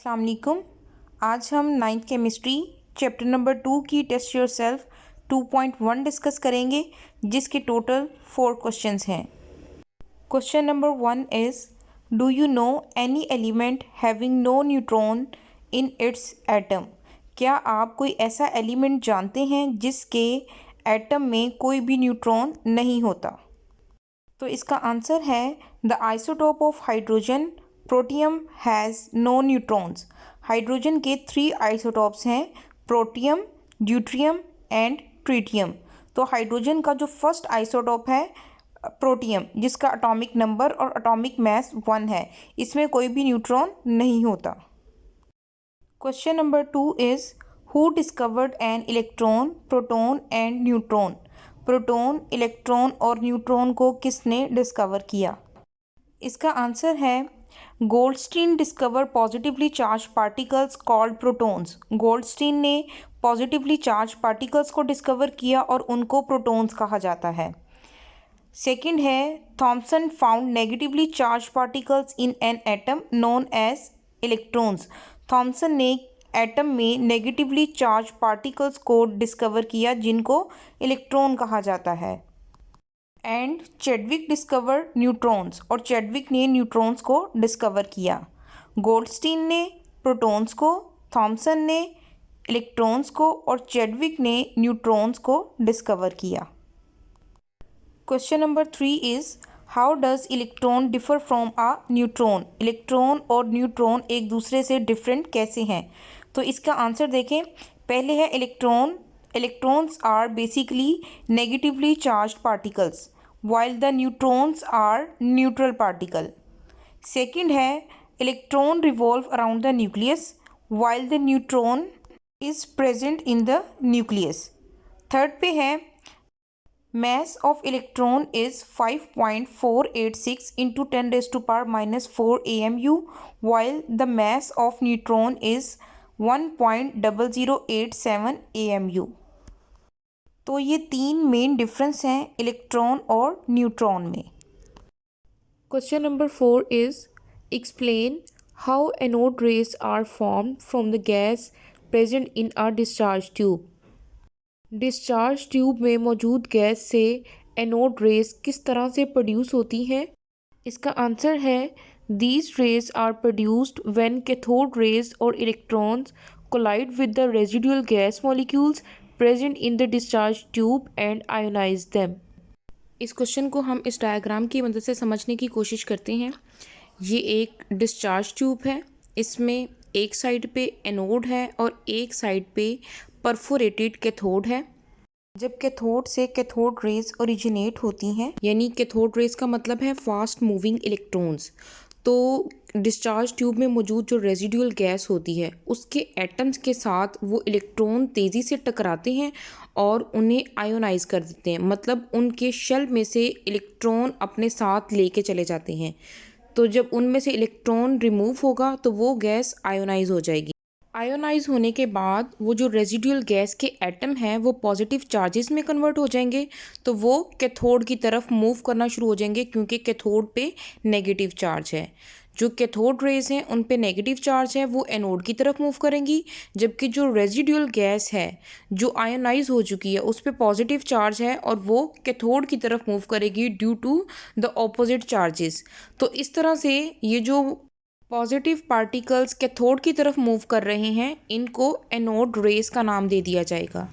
अस्सलाम वालेकुम। आज हम नाइन्थ केमिस्ट्री चैप्टर नंबर 2 की टेस्ट योरसेल्फ 2.1 डिस्कस करेंगे, जिसके टोटल 4 क्वेश्चंस हैं। Question number 1 is, do you know any element having no neutron in its atom? क्या आप कोई ऐसा एलिमेंट जानते हैं जिसके एटम में कोई भी न्यूट्रॉन नहीं होता? तो इसका आंसर है the isotope of hydrogen protium has no neutrons. Hydrogen के 3 आइसोटोप्स हैं, प्रोटियम, ड्यूट्रियम एंड ट्रिटियम। तो हाइड्रोजन का जो फर्स्ट आइसोटोप है प्रोटियम, जिसका एटॉमिक नंबर और एटॉमिक मास 1 है, इसमें कोई भी न्यूट्रॉन नहीं होता। Question number 2 is, who discovered an electron, proton and neutron? Proton, electron और न्यूट्रॉन को किसने डिस्कवर किया? इसका आंसर है Goldstein discover positively charge particles called protons. Goldstein ने पॉजिटिवली चार्ज पार्टिकल्स को डिस्कवर किया और उनको प्रोटॉन्स कहा जाता है। सेकंड है, Thomson found negatively charge particles in an atom known as electrons. Thomson ने एटम में नेगेटिवली चार्ज पार्टिकल्स को डिस्कवर किया, जिनको इलेक्ट्रॉन कहा जाता है। एंड चैडविक डिस्कवर न्यूट्रॉन्स, और चैडविक ने न्यूट्रॉन्स को डिस्कवर किया। गोल्डस्टीन ने प्रोटॉन्स को, थॉमसन ने इलेक्ट्रॉन्स को और चैडविक ने न्यूट्रॉन्स को डिस्कवर किया। Question number 3 is, how does electron differ from a neutron? Electron और न्यूट्रॉन एक दूसरे से डिफरेंट कैसे हैं? तो इसका आंसर देखें। पहले है electron. Electrons are basically negatively charged particles, while the neutrons are neutral particle. Second है, electron revolve around the nucleus, while the neutron is present in the nucleus. Third पे है, mass of electron is 5.486 into 10 raised to power minus 4 AMU, while the mass of neutron is 1.0087 AMU. तो ये 3 main difference हैं electron और neutron में। Question number 4 is, explain how anode rays are form from the gas present in a discharge tube. Discharge tube में मौजूद gas से anode rays किस तरह से प्रोड्यूस होती हैं? इसका आंसर है, these rays are produced when cathode rays और electrons collide with the residual gas molecules present in the discharge tube and ionize them. इस क्वेश्चन को हम इस डायग्राम की मदद से समझने की कोशिश करते हैं। ये एक डिस्चार्ज ट्यूब है। इसमें एक साइड पे एनोड है और एक साइड पे परफोरेटेड कैथोड है। जब कैथोड से कैथोड रेज ओरिजिनेट होती हैं, यानी कैथोड रेज का मतलब है फास्ट मूविंग इलेक्ट्रॉन्स, तो डिस्चार्ज ट्यूब में मौजूद जो रेजिडुअल गैस होती है, उसके एटम्स के साथ वो इलेक्ट्रॉन तेज़ी से टकराते हैं और उन्हें आयोनाइज कर देते हैं, मतलब उनके शेल में से इलेक्ट्रॉन अपने साथ लेके चले जाते हैं। तो जब उनमें से इलेक्ट्रॉन रिमूव होगा तो वो गैस आयोनाइज हो जाएगी। आयोनाइज होने के बाद वो जो रेजिडुअल गैस के एटम हैं वो पॉजिटिव चार्जेस में कन्वर्ट हो जाएंगे, तो वो कैथोड की तरफ मूव करना शुरू हो जाएंगे, क्योंकि कैथोड पे नेगेटिव चार्ज है। जो कैथोड रेज हैं उन पे नेगेटिव चार्ज है, वो एनोड की तरफ मूव करेंगी, जबकि जो रेजिडुअल गैस है जो आयोनाइज हो चुकी है उस पे पॉजिटिव चार्ज है और वो कैथोड की तरफ मूव करेगी due to the opposite charges. तो इस तरह से ये जो पॉजिटिव पार्टिकल्स कैथोड की तरफ मूव कर रहे हैं, इनको एनोड रेज का नाम दे दिया जाएगा।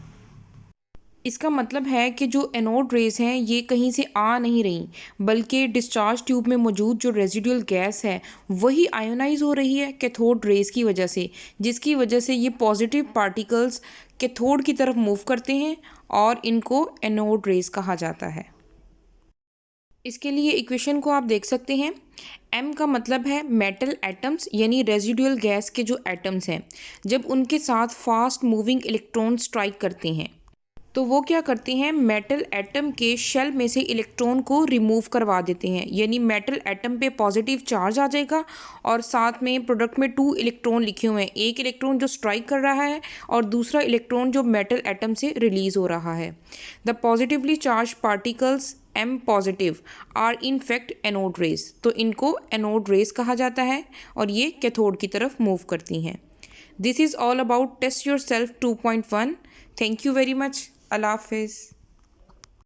इसका मतलब है कि जो एनोड रेज हैं ये कहीं से आ नहीं रही, बल्कि डिस्चार्ज ट्यूब में मौजूद जो रेजिडुअल गैस है वही आयोनाइज हो रही है कैथोड रेज की वजह से, जिसकी वजह से ये पॉजिटिव पार्टिकल्स कैथोड की तरफ मूव करते हैं और इनको एनोड रेज कहा जाता है। इसके लिए इक्वेशन को आप देख सकते हैं। M का मतलब है मेटल एटम्स, यानी रेजिडुअल गैस के जो एटम्स हैं, जब उनके साथ फास्ट मूविंग इलेक्ट्रॉन स्ट्राइक करते हैं तो वो क्या करते हैं, मेटल एटम के शेल में से इलेक्ट्रॉन को रिमूव करवा देते हैं, यानी मेटल एटम पे पॉजिटिव चार्ज आ जाएगा और साथ में प्रोडक्ट में 2 इलेक्ट्रॉन लिखे हुए हैं, एक इलेक्ट्रॉन जो स्ट्राइक कर रहा है और दूसरा इलेक्ट्रॉन जो मेटल एटम से रिलीज हो रहा है। The positively charge particles M positive are in fact anode rays. तो इनको एनोड रेज कहा जाता है और ये कैथोड की तरफ मूव करती हैं। This is all about test yourself 2.1। Thank you very much. अल्लाह हाफिज़।